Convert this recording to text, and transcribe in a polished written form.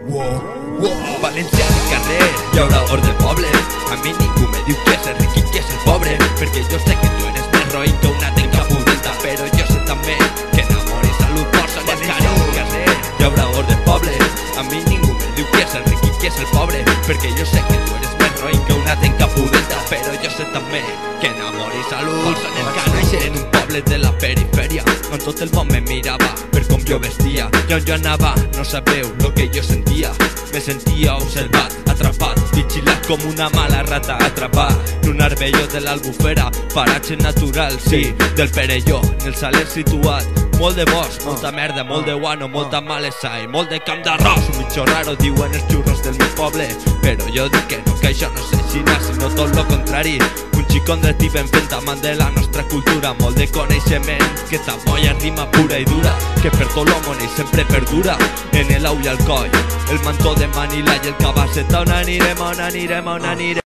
València al carrer, hi haurà ordre poble. A mi ningú me diu qui és el ric i qui és el pobre, perquè jo sé que tu eres més roïn que una tenca pudenta. Però jo sé també que en amor i salut posen el carrer al carrer, hi haurà ordre poble. A mi ningú me diu qui és el ric i qui és el pobre, perquè jo sé que tu eres més roïn que una tenca pudenta. Però jo sé també que en amor i salut posen el carrer. En un poble de la perifèria on tot el món me mirava per com jo vestia, i on jo anava no sabeu lo que jo sentia. Me sentia observat, atrapat, vigilat com una mala rata atrapat en un arbelló de l'Albufera, paratge natural, sí, del Perelló, en el Saler situat. Molt de bosc, molta merda, molt de guano, molta malesa i molt de camp d'arròs. Un bitxo raro diuen els xurros del meu poble, però jo dic que no, que això no és així, sinó tot lo contrari. Un xicón de tip en fent amant de la nostra cultura, molt de coneixement, que t'amolla rima pura i dura, que per tot l'home i sempre perdura. En el au i al coll, el mantó de Manila i el cabasset. On anirem, on anirem, on anirem?